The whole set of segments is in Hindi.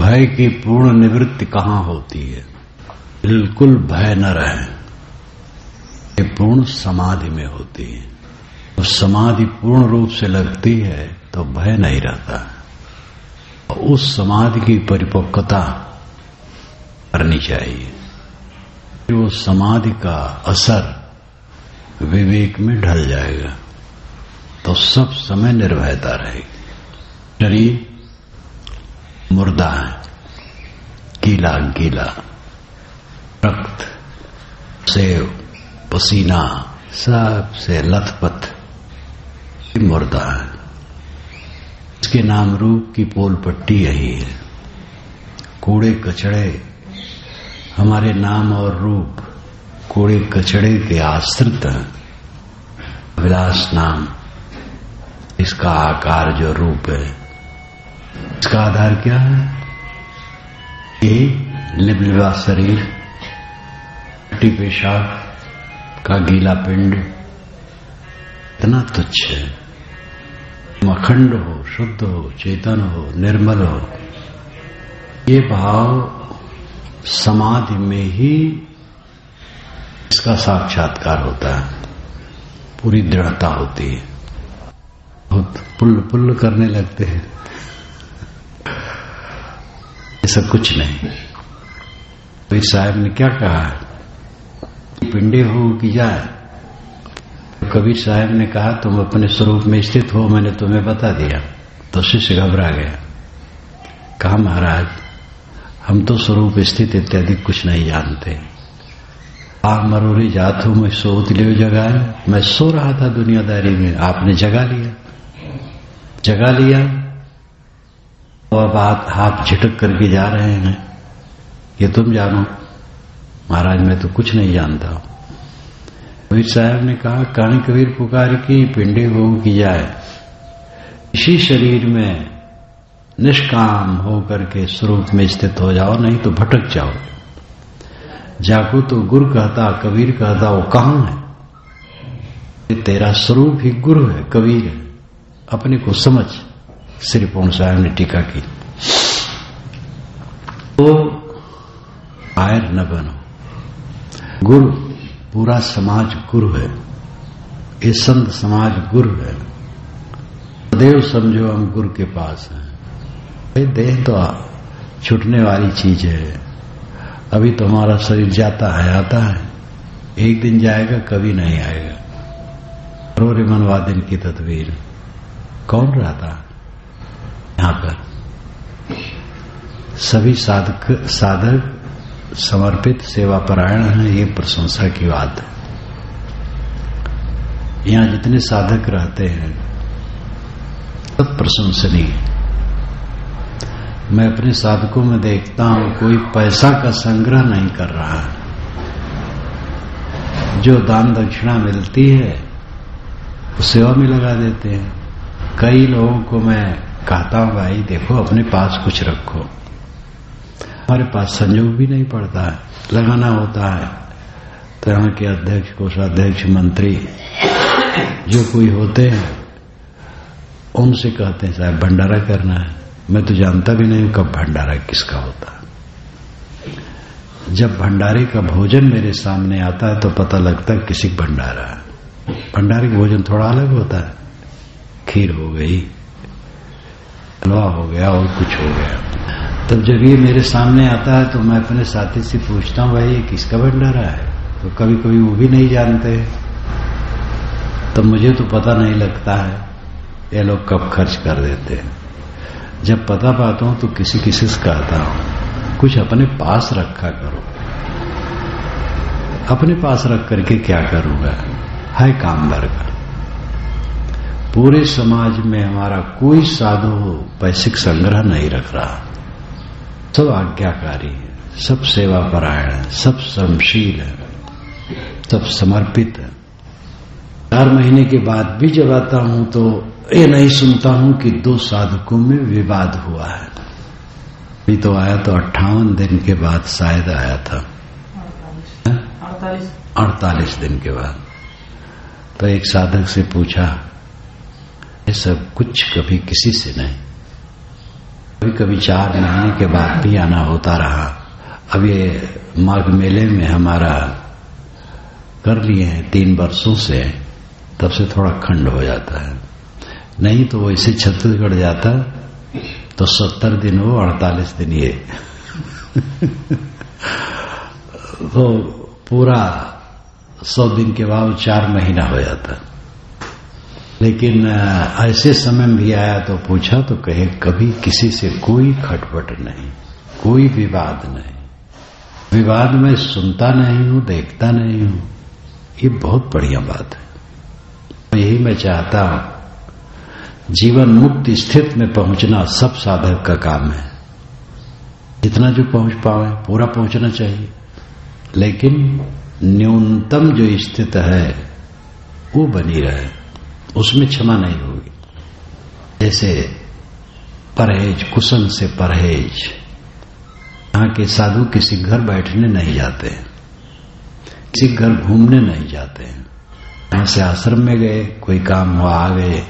भय की पूर्ण निवृत्ति कहाँ होती है? बिल्कुल भय न रहे, ये पूर्ण समाधि में होती है। तो समाधि पूर्ण रूप से लगती है तो भय नहीं रहता। उस समाधि की परिपक्वता करनी चाहिए। वो समाधि का असर विवेक में ढल जाएगा तो सब समय निर्भयता रहेगी। शरीर मुर्दा है, गीला गीला, रक्त, सेव, पसीना सब से लथपथ मुर्दा है। इसके नाम रूप की पोल पट्टी यही है। कूड़े कचड़े हमारे नाम और रूप कूड़े कचड़े के आश्रित हैं। विलास नाम इसका आकार जो रूप है, इसका आधार क्या है? ये लिबलिबा शरीर, मिट्टी पेशाब का गीला पिंड इतना तुच्छ है। अखंड हो, शुद्ध हो, चेतन हो, निर्मल हो, ये भाव समाधि में ही इसका साक्षात्कार होता है, पूरी दृढ़ता होती है। बहुत पुल्ल पुल्ल करने लगते हैं, ऐसा कुछ नहीं। तो इस साहब ने क्या कहा, पिंडे हो कि जाए। तो कबीर साहब ने कहा तुम अपने स्वरूप में स्थित हो, मैंने तुम्हें बता दिया। तो शिष्य घबरा गया, कहा महाराज हम तो स्वरूप स्थित इत्यादि कुछ नहीं जानते। आप मरोरी जात हो, मैं सोत लियो जगाए। मैं सो रहा था दुनियादारी में, आपने जगा लिया। तो अब आप हाथ झटक करके जा रहे हैं, ये तुम जानो। महाराज मैं तो कुछ नहीं जानता हूं। कबीर साहब ने कहा कानी कबीर पुकार की पिंडे हो की जाए। इसी शरीर में निष्काम होकर के स्वरूप में स्थित हो जाओ, नहीं तो भटक जाओ। जाको तो गुरु कहता, कबीर कहता, वो कहां है? ये तेरा स्वरूप ही गुरु है, कबीर है। अपने को समझ। श्री पूर्ण साहब ने टीका की। तो आयर न बनो। गुरु पूरा समाज गुरु है, ये संत समाज गुरु है। सदैव समझो हम गुरु के पास हैं। देह तो छूटने वाली चीज है। अभी तो हमारा शरीर जाता है आता है, एक दिन जाएगा, कभी नहीं आएगा। रोरे मनवा दिन की तस्वीर कौन रहता यहां पर? सभी साधक समर्पित सेवापरायण हैं, ये प्रशंसा की बात है। यहां जितने साधक रहते हैं सब प्रशंसनीय। मैं अपने साधकों में देखता हूं कोई पैसा का संग्रह नहीं कर रहा है। जो दान दक्षिणा मिलती है वो सेवा में लगा देते हैं। कई लोगों को मैं कहता हूं भाई देखो अपने पास कुछ रखो। हमारे पास संयोग भी नहीं पड़ता है, लगाना होता है तो यहाँ के अध्यक्ष, कोषाध्यक्ष, मंत्री जो कोई होते हैं उनसे कहते हैं साहब भंडारा करना है। मैं तो जानता भी नहीं कब भंडारा किसका होता है। जब भंडारे का भोजन मेरे सामने आता है तो पता लगता है किसी का भंडारा है। भंडारे का भोजन थोड़ा अलग होता है, खीर हो गई, हलवा हो गया और कुछ हो गया। तब जब ये मेरे सामने आता है तो मैं अपने साथी से पूछता हूं भाई ये किसका भंडारा है? तो कभी कभी वो भी नहीं जानते। तब मुझे तो पता नहीं लगता है ये लोग कब खर्च कर देते हैं। जब पता पाता हूं तो किसी किसी से कहता हूं कुछ अपने पास रखा करो। अपने पास रख करके क्या करूंगा, है काम वर्ग। पूरे समाज में हमारा कोई साधु पैसिक संग्रह नहीं रख रहा। सब आज्ञाकारी है, सब सेवा परायण है, सब श्रमशील है, सब समर्पित है। 4 महीने के बाद भी जब आता हूं तो ये नहीं सुनता हूं कि 2 साधकों में विवाद हुआ है। अभी तो आया तो 58 दिन के बाद शायद आया था, 48 दिन के बाद। तो एक साधक से पूछा ये सब कुछ कभी किसी से नहीं, कभी कभी 4 महीने के बाद भी आना होता रहा। अब ये माघ मेले में हमारा कर लिए हैं 3 वर्षों से, तब से थोड़ा खंड हो जाता है। नहीं तो वैसे छत्तीसगढ़ जाता तो 70 दिन वो 48 दिन ये तो पूरा 100 दिन के बाद 4 महीना हो जाता। लेकिन ऐसे समय में भी आया तो पूछा तो कहे कभी किसी से कोई खटपट नहीं, कोई विवाद नहीं। विवाद में सुनता नहीं हूं, देखता नहीं हूं, ये बहुत बढ़िया बात है। यही मैं चाहता हूं। जीवन मुक्त स्थिति में पहुंचना सब साधक का काम है। जितना जो पहुंच पावे पूरा पहुंचना चाहिए, लेकिन न्यूनतम जो स्थिति है वो बनी रहे, उसमें क्षमा नहीं होगी। जैसे परहेज, कुसंग से परहेज। यहाँ के साधु किसी घर बैठने नहीं जाते, किसी घर घूमने नहीं जाते। यहाँ से आश्रम में गए, कोई काम हुआ आ गए,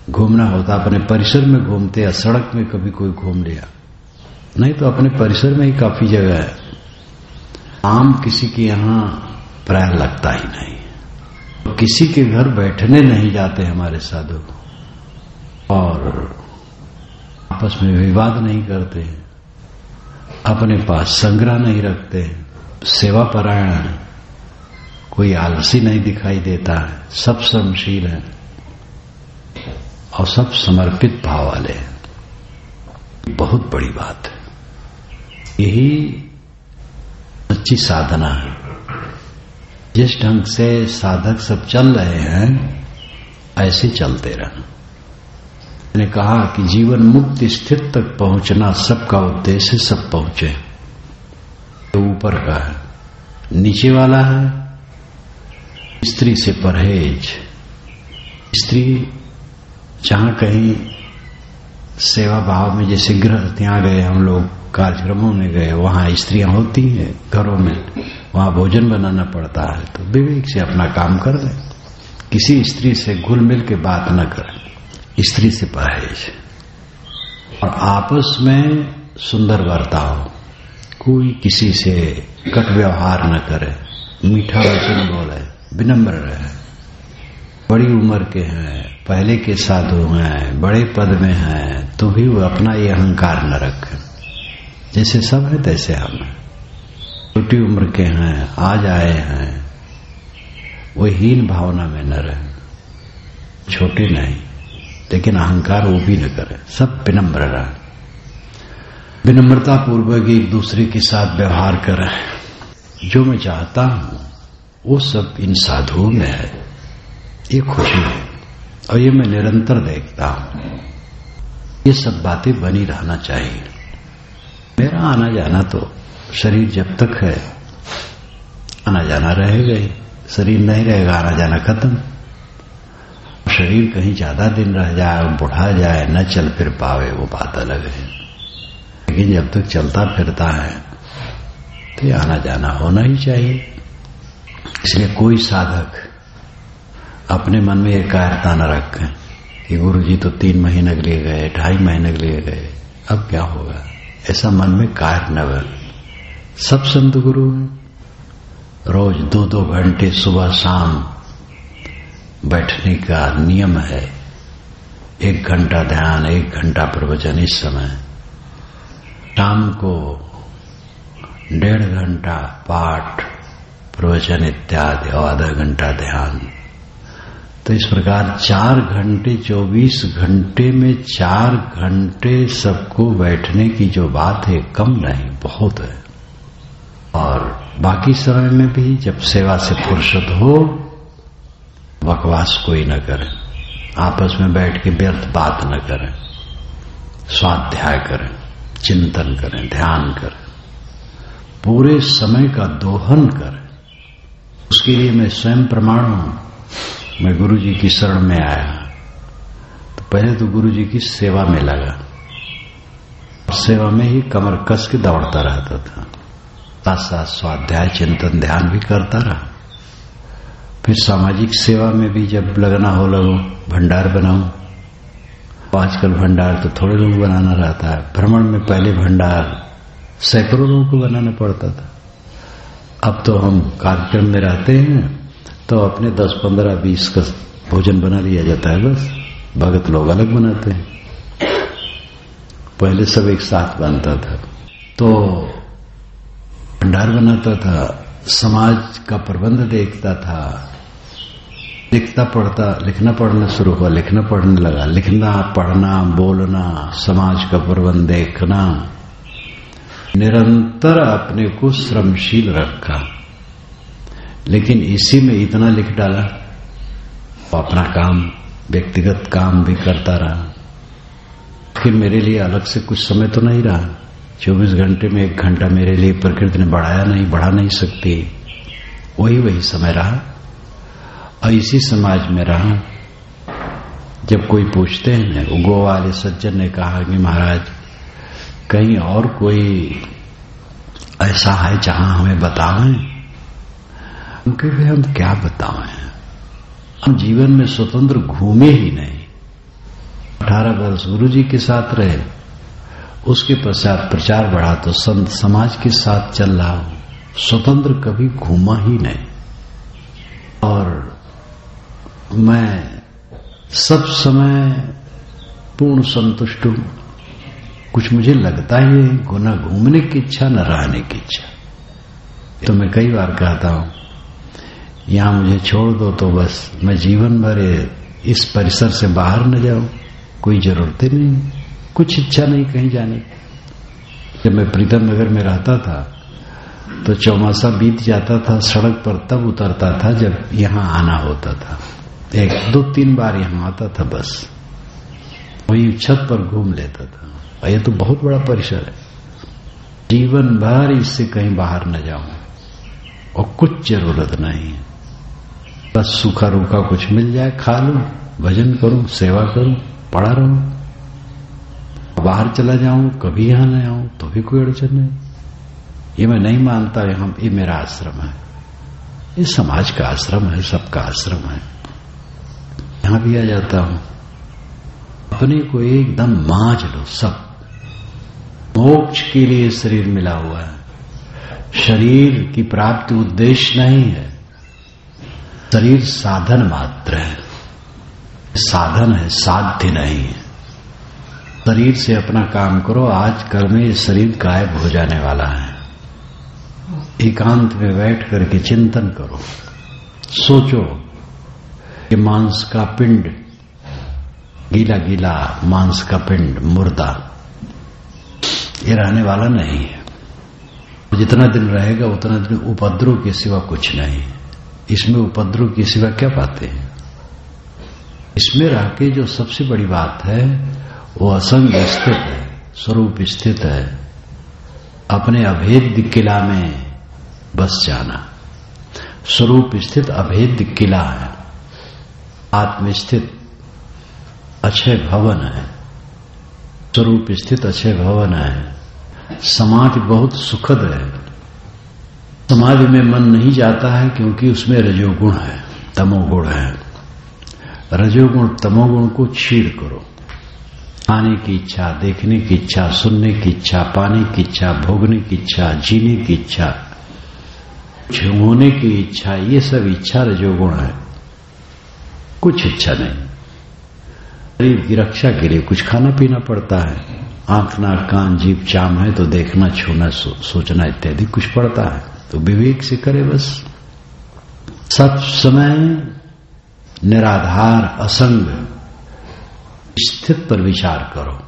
घूमना होता अपने परिसर में घूमते, या सड़क में कभी कोई घूम लिया, नहीं तो अपने परिसर में ही काफी जगह है। आम किसी के यहाँ प्राय लगता ही नहीं। तो किसी के घर बैठने नहीं जाते हमारे साधु, और आपस में विवाद नहीं करते, अपने पास संग्रह नहीं रखते, सेवा परायण है, कोई आलसी नहीं दिखाई देता है, सब श्रमशील है और सब समर्पित भाव वाले हैं। बहुत बड़ी बात है। यही सच्ची साधना है। जिस ढंग से साधक सब चल रहे हैं ऐसे चलते रहना। मैंने कहा कि जीवन मुक्त स्थिति तक पहुंचना सबका उद्देश्य, सब पहुंचे। तो ऊपर का है, नीचे वाला है स्त्री से परहेज। स्त्री जहां कहीं सेवा भाव में, जैसे गृहस्थियां गए, हम लोग कार्यक्रमों में गए, वहां स्त्रियां होती हैं घरों में, वहां भोजन बनाना पड़ता है, तो विवेक से अपना काम कर ले। किसी स्त्री से घुल मिल के बात न करें, स्त्री से परहेज। और आपस में सुंदर बर्ताव, कोई किसी से कट व्यवहार न करे, मीठा वचन बोले, विनम्र रहे। बड़ी उम्र के हैं, पहले के साधु हैं, बड़े पद में हैं, तो भी वो अपना ये अहंकार न रखें। जैसे सब है तैसे हम हैं। छोटी उम्र के हैं, आज आए हैं, वो हीन भावना में न रहे। छोटे नहीं, लेकिन अहंकार वो भी न करे, सब विनम्र रहे। विनम्रता पूर्वक एक दूसरे के साथ व्यवहार करें। जो मैं चाहता हूं वो सब इन साधुओं में है। ये खुशी है और ये मैं निरंतर देखता हूं। ये सब बातें बनी रहना चाहिए। मेरा आना जाना तो शरीर जब तक है आना जाना रहेगा ही। शरीर नहीं रहेगा, आना जाना खत्म। शरीर कहीं ज्यादा दिन रह जाए, बुढ़ा जाए, न चल फिर पावे, वो बात अलग है। लेकिन जब तक चलता फिरता है तो आना जाना होना ही चाहिए। इसलिए कोई साधक अपने मन में एक कायरता न रखें कि गुरुजी तो 3 महीने के लिए गए, 2.5 महीने के लिए गए, अब क्या होगा। ऐसा मन में कायर न बने। सब संत गुरु हैं, रोज 2-2 घंटे सुबह शाम बैठने का नियम है। 1 घंटा ध्यान, 1 घंटा प्रवचन। इस समय शाम को 1.5 घंटा पाठ, प्रवचन इत्यादि, और आधा घंटा ध्यान। तो इस प्रकार 4 घंटे, 24 घंटे में 4 घंटे सबको बैठने की जो बात है, कम नहीं, बहुत है। और बाकी समय में भी जब सेवा से फुर्सत हो, बकवास कोई न करे, आपस में बैठ के व्यर्थ बात न करें, स्वाध्याय करें, चिंतन करें, ध्यान करें, पूरे समय का दोहन करें। उसके लिए मैं स्वयं प्रमाण हूं। मैं गुरुजी की शरण में आया तो पहले तो गुरुजी की सेवा में लगा, सेवा में ही कमर कस के दौड़ता रहता था, साथ साथ स्वाध्याय चिंतन ध्यान भी करता रहा। फिर सामाजिक सेवा में भी जब लगना हो लगो, भंडार बनाऊं, आजकल भंडार तो थोड़े लोग बनाना रहता है। भ्रमण में पहले भंडार सैकड़ों लोगों को बनाना पड़ता था। अब तो हम कार्यक्रम में रहते हैं तो अपने 10, 15, 20 का भोजन बना लिया जाता है, बस भगत लोग अलग बनाते हैं। पहले सब एक साथ बनता था, तो भंडार बनाता था, समाज का प्रबंध देखता था, लिखता पढ़ता, लिखना पढ़ना शुरू हुआ, लिखना पढ़ने लगा, लिखना पढ़ना बोलना, समाज का प्रबंध देखना, निरंतर अपने को श्रमशील रखा। लेकिन इसी में इतना लिख डाला, अपना काम, व्यक्तिगत काम भी करता रहा। फिर मेरे लिए अलग से कुछ समय तो नहीं रहा। 24 घंटे में 1 घंटा मेरे लिए प्रकृति ने बढ़ा नहीं सकती। वही समय रहा और इसी समाज में रहा। जब कोई पूछते हैं, गोवा वाले सज्जन ने कहा कि महाराज कहीं और कोई ऐसा है जहां हमें बतावें? क्योंकि हम क्या बतावें, हम जीवन में स्वतंत्र घूमे ही नहीं। 18 वर्ष गुरु जी के साथ रहे, उसके पश्चात प्रचार बढ़ा तो संत समाज के साथ चल रहा हूं, स्वतंत्र कभी घूमा ही नहीं। और मैं सब समय पूर्ण संतुष्ट हूं। कुछ मुझे लगता ही नहीं, न घूमने की इच्छा न रहने की इच्छा। तो मैं कई बार कहता हूं, यहां मुझे छोड़ दो तो बस मैं जीवन भर इस परिसर से बाहर न जाऊं, कोई जरूरत ही नहीं, कुछ इच्छा नहीं कहीं जाने। जब मैं प्रीतम नगर में रहता था तो चौमासा बीत जाता था, सड़क पर तब उतरता था जब यहां आना होता था। 1, 2, 3 बार यहां आता था, बस वही छत पर घूम लेता था। और ये तो बहुत बड़ा परिसर है, जीवन भर इससे कहीं बाहर न जाऊं और कुछ जरूरत नहीं, बस सूखा रूखा कुछ मिल जाए खा लूं, भजन करूं, सेवा करूं, पढ़ा रहूं, बाहर चला जाऊं, कभी यहां न आऊं तो भी कोई अड़चन नहीं। ये मैं नहीं मानता ये मेरा आश्रम है, ये समाज का आश्रम है, सबका आश्रम है। यहां भी आ जाता हूं, अपने को एकदम मांझ लो। सब मोक्ष के लिए शरीर मिला हुआ है। शरीर की प्राप्ति उद्देश्य नहीं है, शरीर साधन मात्र है, साधन है, साध्य नहीं है। शरीर से अपना काम करो, आज कल में शरीर गायब हो जाने वाला है। एकांत में बैठ करके चिंतन करो, सोचो कि मांस का पिंड, गीला गीला मांस का पिंड, मुर्दा, ये रहने वाला नहीं है। जितना दिन रहेगा उतना दिन उपद्रव के सिवा कुछ नहीं। इसमें उपद्रव के सिवा क्या पाते हैं? इसमें रह के जो सबसे बड़ी बात है वो असंग स्थित है, स्वरूप स्थित है, अपने अभेद्य किला में बस जाना। स्वरूप स्थित अभेद्य किला है, आत्मस्थित अक्षय भवन है, स्वरूप स्थित अक्षय भवन है। समाधि बहुत सुखद है। समाधि में मन नहीं जाता है क्योंकि उसमें रजोगुण है, तमोगुण है। रजोगुण तमोगुण को छीड़ करो। आने की इच्छा, देखने की इच्छा, सुनने की इच्छा, पाने की इच्छा, भोगने की इच्छा, जीने की इच्छा, होने की इच्छा, ये सब इच्छा रजोगुण है। कुछ इच्छा नहीं। शरीर की रक्षा के लिए कुछ खाना पीना पड़ता है, आंख नाक कान जीभ चाम है तो देखना छूना सोचना इत्यादि कुछ पड़ता है, तो विवेक से करे। बस सब समय निराधार असंग स्थित पर विचार करो।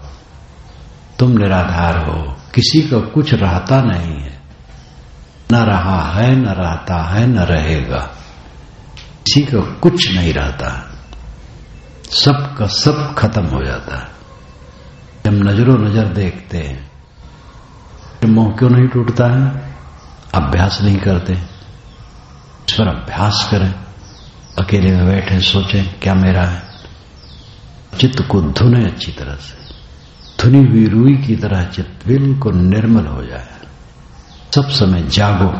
तुम निराधार हो, किसी का कुछ रहता नहीं है, न रहा है, न रहता है, न रहेगा। किसी का कुछ नहीं रहता, सब का सब खत्म हो जाता है। जब नजरों नजर देखते हैं तो मोह क्यों नहीं टूटता है? अभ्यास नहीं करते। इस पर अभ्यास करें, अकेले में बैठे सोचें क्या मेरा है। चित्त को धुने अच्छी तरह से, धुनी हुई रुई की तरह चित्त बिल्कुल निर्मल हो जाए। सब समय जागो।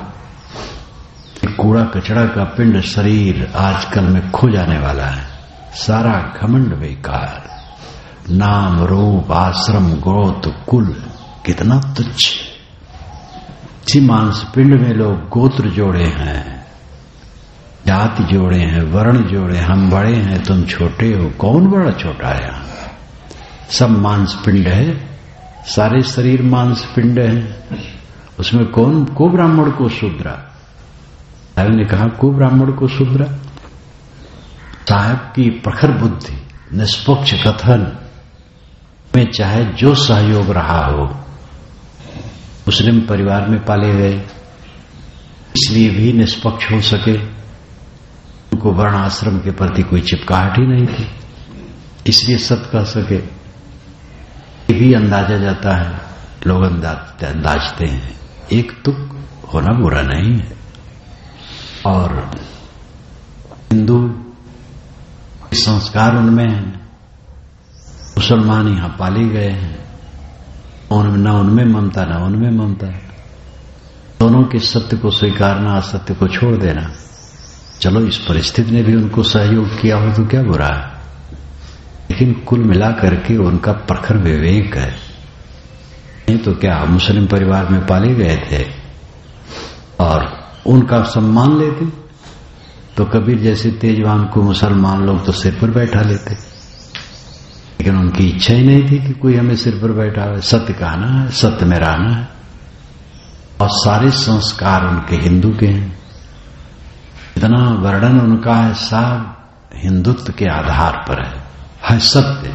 कूड़ा कचड़ा का पिंड शरीर आजकल में खो जाने वाला है। सारा घमंड बेकार, नाम रूप आश्रम गोत्र कुल कितना तुच्छ। इसी मांसपिंड में लोग गोत्र जोड़े हैं, जाति जोड़े हैं, वर्ण जोड़े, हम बड़े हैं तुम छोटे हो। कौन बड़ा छोटा है? यहाँ सब मांसपिंड है, सारे शरीर मांसपिंड है। उसमें कौन को ब्राह्मण को शूद्रा? साहब ने कहा को ब्राह्मण को शूद्रा। साहब की प्रखर बुद्धि, निष्पक्ष कथन में चाहे जो सहयोग रहा हो, मुस्लिम परिवार में पाले गए इसलिए भी निष्पक्ष हो सके, उनको वर्ण आश्रम के प्रति कोई चिपकाहट ही नहीं थी, इसलिए सत्य कह सके। ये भी अंदाजा जाता है, लोग अंदाजते हैं, एक तुक होना बुरा नहीं है। और हिंदू संस्कार उनमें है, मुसलमान यहां पाले गए हैं, न उनमें ममता न उनमें ममता, दोनों के सत्य को स्वीकारना, असत्य को छोड़ देना। चलो इस परिस्थिति ने भी उनको सहयोग किया हो तो क्या बुरा है, लेकिन कुल मिला करके उनका प्रखर विवेक है। नहीं तो क्या मुस्लिम परिवार में पाले गए थे और उनका सम्मान लेते, तो कबीर जैसे तेजवान को मुसलमान लोग तो सिर पर बैठा लेते, लेकिन उनकी इच्छा ही नहीं थी कि कोई हमें सिर पर बैठा है। सत्य कहना है, सत्य में रहना है, और सारे संस्कार उनके हिंदू के हैं। इतना वर्णन उनका है, सब हिंदुत्व के आधार पर है सत्य,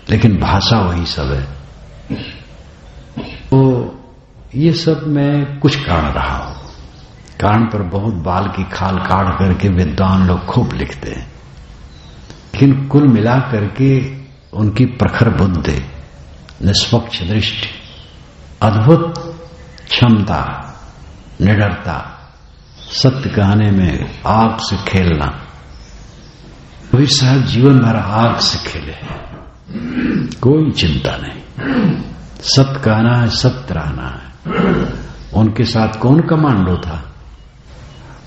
लेकिन भाषा वही सब है। तो ये सब में कुछ कारण रहा हो, कारण पर बहुत बाल की खाल काट करके विद्वान लोग खूब लिखते हैं, लेकिन कुल मिला करके उनकी प्रखर बुद्धि, निष्पक्ष दृष्टि, अद्भुत क्षमता, निडरता, सत्य कहने में आग से खेलना। कबीर साहब जीवन भर आग से खेले, कोई चिंता नहीं, सत्य कहना है, सत्य रहना है। उनके साथ कौन कमांडो था?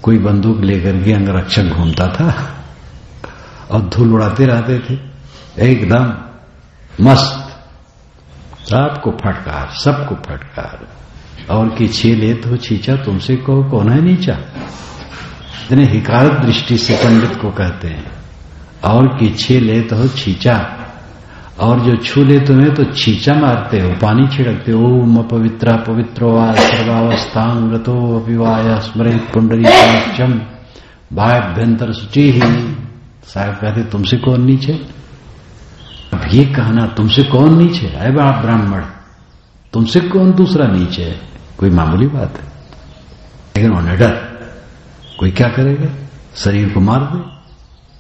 कोई बंदूक लेकर के अंगरक्षक घूमता था और धूल उड़ाते रहते थे, एकदम मस्त, सबको फटकार, सबको फटकार। और कि छे ले तो छींचा, तुमसे कहो कौन है नीचा। इतने हिकारत दृष्टि से पंडित को कहते हैं। और कि छे ले तो छींचा, और जो छू ले तुम्हें तो छींचा मारते हो, पानी छिड़कते हो। ओम पवित्र पवित्रो वा सर्वावस्थांगतो अभिवाय स्मृत पुंडरीकाक्षम भाभ्यंतर शुचि ही। साहब कहते तुमसे कौन नीचे? अब ये कहना तुमसे कौन नीचे है ब्राह्मण, तुमसे कौन दूसरा नीचे है, कोई मामूली बात है। लेकिन वो निडर, कोई क्या करेगा, शरीर को मार दे,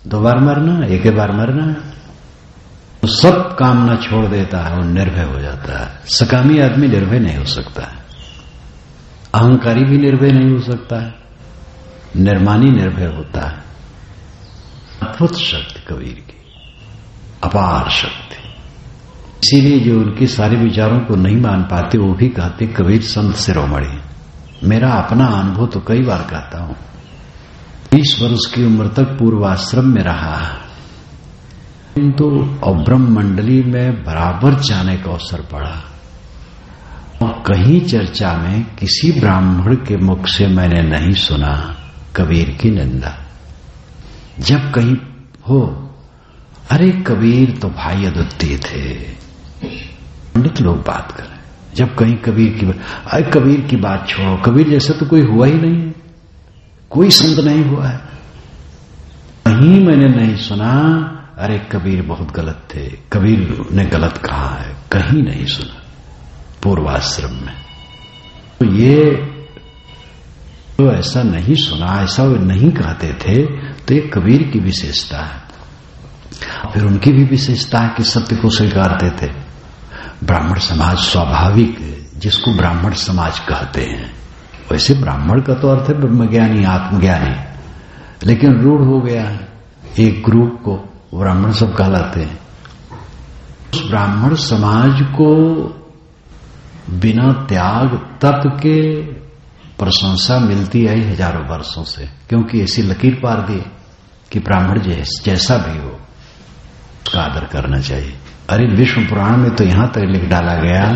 2 बार मरना, एक बार मरना है, तो सब कामना छोड़ देता है और निर्भय हो जाता है। सकामी आदमी निर्भय नहीं हो सकता है, अहंकारी भी निर्भय नहीं हो सकता है, निर्मानी निर्भय होता है। अद्भुत शक्ति कबीर की, अपार शक्ति। इसीलिए जो उनके सारे विचारों को नहीं मान पाते वो भी कहते कबीर संत शिरोमणि। मेरा अपना अनुभव तो कई बार कहता हूं, 20 वर्ष की उम्र तक पूर्वाश्रम में रहा, किंतु और ब्रह्म मंडली में बराबर जाने का अवसर पड़ा, और कहीं चर्चा में किसी ब्राह्मण के मुख से मैंने नहीं सुना कबीर की निंदा। जब कहीं हो, अरे कबीर तो भाई अद्वितीय थे, पंडित लोग बात करें, जब कहीं कबीर की, अरे कबीर की बात छोड़ो, कबीर जैसे तो कोई हुआ ही नहीं है, कोई संत नहीं हुआ है, कहीं मैंने नहीं सुना अरे कबीर बहुत गलत थे, कबीर ने गलत कहा है, कहीं नहीं सुना पूर्वाश्रम में। तो ये तो ऐसा नहीं सुना, ऐसा वो नहीं कहते थे, तो ये कबीर की विशेषता है। फिर उनकी भी विशेषता है कि सत्य को स्वीकारते थे। ब्राह्मण समाज स्वाभाविक, जिसको ब्राह्मण समाज कहते हैं, वैसे ब्राह्मण का तो अर्थ है ब्रह्मज्ञानी, आत्मज्ञानी, लेकिन रूढ़ हो गया एक ग्रुप को ब्राह्मण सब कहलाते हैं। उस ब्राह्मण समाज को बिना त्याग तत्व के प्रशंसा मिलती है हजारों वर्षों से, क्योंकि ऐसी लकीर पार दी कि ब्राह्मण जैसा भी हो उसका आदर करना चाहिए। अरे विष्णु पुराण में तो यहां तक लिख डाला गया,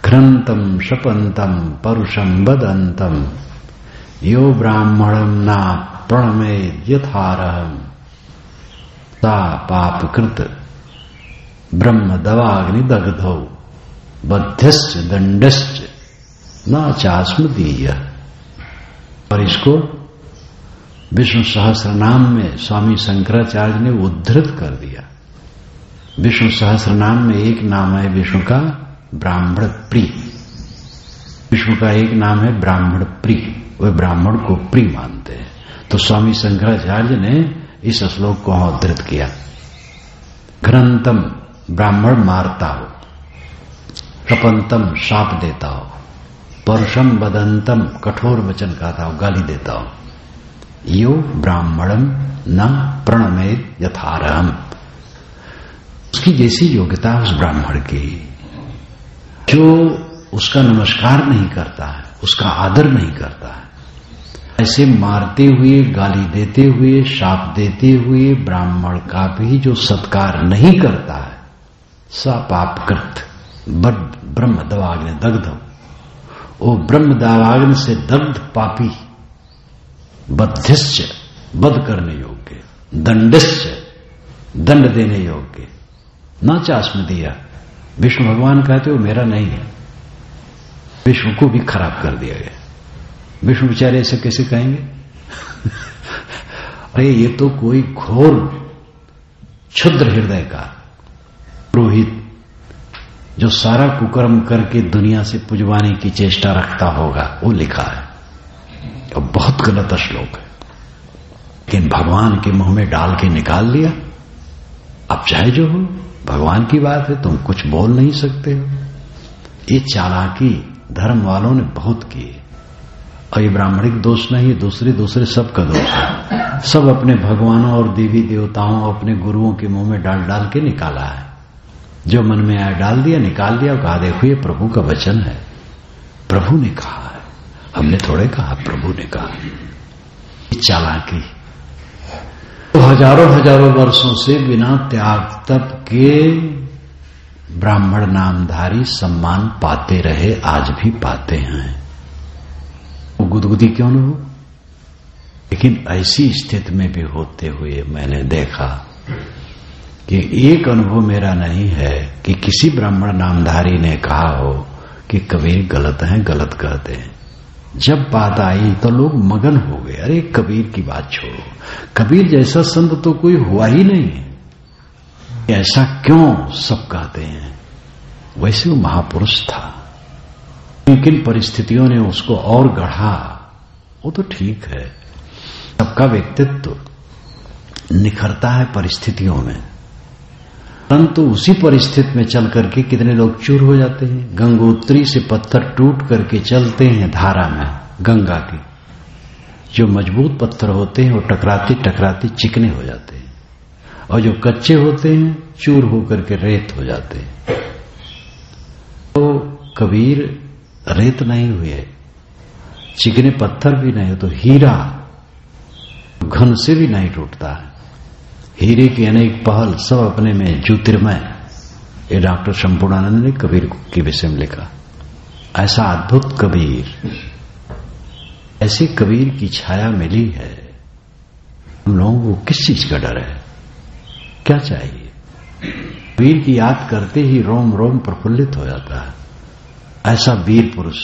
घ्रंतम शपंतम परुषम वदंतम यो ब्राह्मणम ना प्रणमे यथारहम सा पापकृत ब्रह्म दवाग्नि दग्धौ बध्यश्च दंडश्च न चास्म दीय। और इसको विष्णु सहस्रनाम में स्वामी शंकराचार्य ने उद्धृत कर दिया। विष्णु सहस्रनाम में एक नाम है विष्णु का ब्राह्मण प्रिय। विष्णु का एक नाम है ब्राह्मण प्रिय, वे ब्राह्मण को प्रिय मानते हैं। तो स्वामी शंकराचार्य ने इस श्लोक को उद्धृत किया। घ्रंतम ब्राह्मण मारता हो, कपंतम शाप देता हो, परुषम वदंतम कठोर वचन कहता हो, गाली देता हो, यो ब्राह्मणम न प्रणमेत यथारहम, उसकी जैसी योग्यता उस ब्राह्मण की, जो उसका नमस्कार नहीं करता है, उसका आदर नहीं करता है, ऐसे मारते हुए, गाली देते हुए, शाप देते हुए ब्राह्मण का भी जो सत्कार नहीं करता है, स पापकृत ब्रह्म दवाग्नि दग्ध, वो ब्रह्म दवाग्नि से दग्ध पापी, बध्यश्च वध करने योग्य, दंडश्च दंड देने योग्य, न चास्म दिया। विष्णु भगवान कहते हो मेरा नहीं है, विष्णु को भी खराब कर दिया गया। विष्णु बेचारे ऐसे कैसे कहेंगे? अरे ये तो कोई घोर क्षुद्र हृदय का पुरोहित जो सारा कुकर्म करके दुनिया से पुजवाने की चेष्टा रखता होगा, वो लिखा है। और बहुत गलत श्लोक है, लेकिन भगवान के मुंह में डाल के निकाल लिया। अब चाहे जो हो, भगवान की बात है, तुम कुछ बोल नहीं सकते हो। ये चालाकी धर्म वालों ने बहुत की है। और ये ब्राह्मणिक दोष नहीं, दूसरे सबका दोष है। सब अपने भगवानों और देवी देवताओं, अपने गुरुओं के मुंह में डाल डाल के निकाला है। जो मन में आया डाल दिया, निकाल दिया, कहा देखो ये प्रभु का वचन है, प्रभु ने कहा है, हमने थोड़े कहा, प्रभु ने कहा। चालाकी तो हजारों वर्षों से बिना त्याग तप के ब्राह्मण नामधारी सम्मान पाते रहे, आज भी पाते हैं। वो गुदगुदी क्यों न हो? लेकिन ऐसी स्थिति में भी होते हुए मैंने देखा कि एक अनुभव मेरा नहीं है कि किसी ब्राह्मण नामधारी ने कहा हो कि कबीर गलत हैं, गलत कहते हैं। जब बात आई तो लोग मगन हो गए, अरे कबीर की बात छोड़ो, कबीर जैसा संत तो कोई हुआ ही नहीं, ऐसा क्यों सब कहते हैं। वैसे वो महापुरुष था, लेकिन परिस्थितियों ने उसको और गढ़ा, वो तो ठीक है। सबका व्यक्तित्व निखरता है परिस्थितियों में, परंतु उसी परिस्थिति में चल करके कितने लोग चूर हो जाते हैं। गंगोत्री से पत्थर टूट करके चलते हैं धारा में, गंगा की जो मजबूत पत्थर होते हैं वो टकराते टकराते चिकने हो जाते हैं, और जो कच्चे होते हैं चूर होकर के रेत हो जाते हैं। तो कबीर रेत नहीं हुए, चिकने पत्थर भी नहीं हो, तो हीरा घन से भी नहीं टूटता है। हीरे की अनेक पहल, सब अपने में ज्योतिर्मय। ये डॉक्टर संपूर्णानंद ने कबीर के विषय में लिखा। ऐसा अद्भुत कबीर, ऐसे कबीर की छाया मिली है। हम लोगों को किस चीज का डर है? क्या चाहिए? कबीर की याद करते ही रोम रोम प्रफुल्लित हो जाता है। ऐसा वीर पुरुष,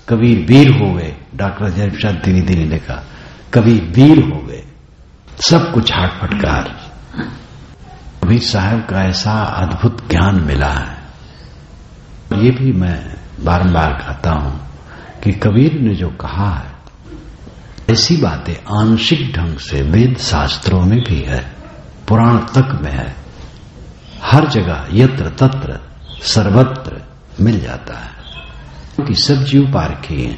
कबीर वीर हो गए। डॉक्टर जय प्रसाद द्विवेदी ने लिखा, कबीर वीर हो गए, सब कुछ हाट फटकार। कबीर साहब का ऐसा अद्भुत ज्ञान मिला है। ये भी मैं बारंबार कहता हूं कि कबीर ने जो कहा है, ऐसी बातें आंशिक ढंग से वेद शास्त्रों में भी है, पुराण तक में है, हर जगह यत्र तत्र सर्वत्र मिल जाता है, क्योंकि सब जीव पारखी हैं।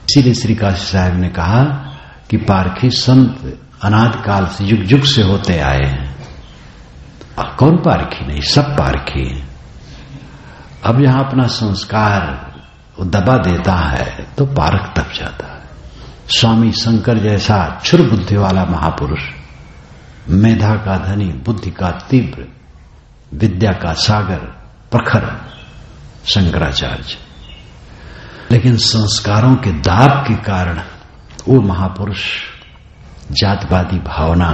इसीलिए श्री काशी साहब ने कहा कि पारखी संत अनादि काल से युग युग से होते आए हैं। कौन पारखी नहीं, सब पारखी हैं। अब यहां अपना संस्कार दबा देता है तो पारख दब जाता है। स्वामी शंकर जैसा क्षुर बुद्धि वाला महापुरुष, मेधा का धनी, बुद्धि का तीव्र, विद्या का सागर प्रखर शंकराचार्य। लेकिन संस्कारों के दाब के कारण वो महापुरुष जातवादी भावना,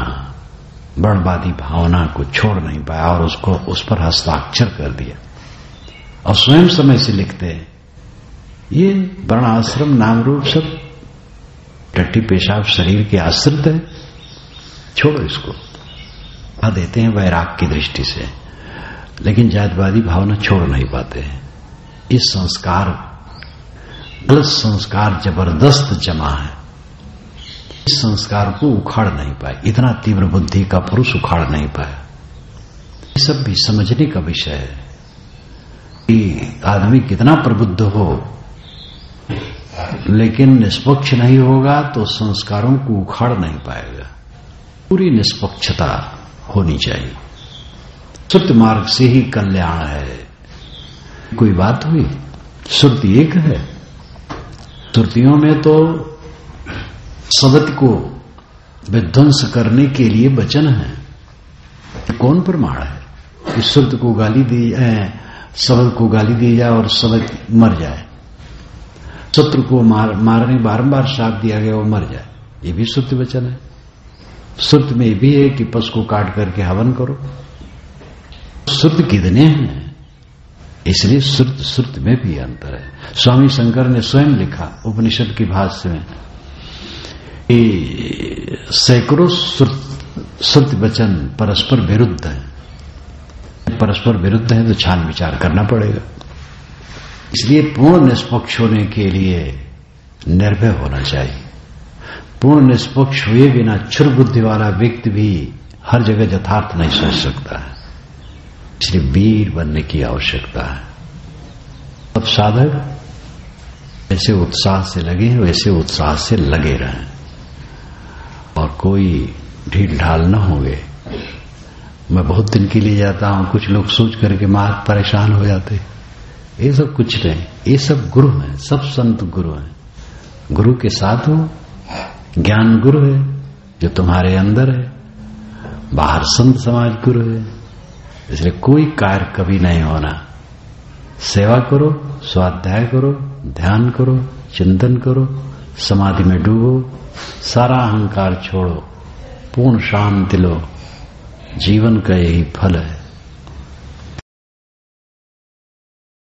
वर्णवादी भावना को छोड़ नहीं पाया और उसको उस पर हस्ताक्षर कर दिया और स्वयं समय से लिखते हैं ये वर्ण आश्रम नाम रूप सब टट्टी पेशाब शरीर के आश्रित है, छोड़ो इसको। देते हैं वैराग की दृष्टि से, लेकिन जातवादी भावना छोड़ नहीं पाते हैं। इस संस्कार, गलत संस्कार जबरदस्त जमा है, इस संस्कार को उखाड़ नहीं पाए। इतना तीव्र बुद्धि का पुरुष उखाड़ नहीं पाया। ये सब भी समझने का विषय है कि आदमी कितना प्रबुद्ध हो, लेकिन निष्पक्ष नहीं होगा तो संस्कारों को उखाड़ नहीं पाएगा। पूरी निष्पक्षता होनी चाहिए। श्रुति मार्ग से ही कल्याण है। कोई बात हुई? श्रुति एक है। श्रुतियों में तो शब्द को विध्वंस करने के लिए वचन है। कौन प्रमाण है कि श्रुति को गाली दी, शब्द को गाली दी जाए और शब्द मर जाए? शत्रु को मारने बारंबार श्राप दिया गया, वो मर जाए, ये भी श्रुति वचन है। श्रुति में भी है कि पशु को काट करके हवन करो। श्रुति कितने हैं, इसलिए श्रुति में भी अंतर है। स्वामी शंकर ने स्वयं लिखा उपनिषद की भाष्य में कि सैकड़ों श्रुति वचन परस्पर विरुद्ध है। परस्पर विरुद्ध है तो छान विचार करना पड़ेगा। इसलिए पूर्ण निष्पक्ष होने के लिए निर्भय होना चाहिए। पूर्ण निष्पक्ष हुए बिना क्षुर बुद्धि वाला व्यक्ति भी हर जगह यथार्थ नहीं सोच सकता है। इसलिए वीर बनने की आवश्यकता है। अब साधक ऐसे उत्साह से लगे हैं, वैसे उत्साह से लगे रहें और कोई ढील ढाल न होवे। मैं बहुत दिन के लिए जाता हूं, कुछ लोग सोच करके मार्ग परेशान हो जाते। ये सब कुछ नहीं, ये सब गुरु हैं, सब संत गुरु हैं। गुरु के साथ हो, ज्ञान गुरु है जो तुम्हारे अंदर है, बाहर संत समाज गुरु है। इसलिए कोई कार्य कभी नहीं होना। सेवा करो, स्वाध्याय करो, ध्यान करो, चिंतन करो, समाधि में डूबो, सारा अहंकार छोड़ो, पूर्ण शांति लो। जीवन का यही फल है।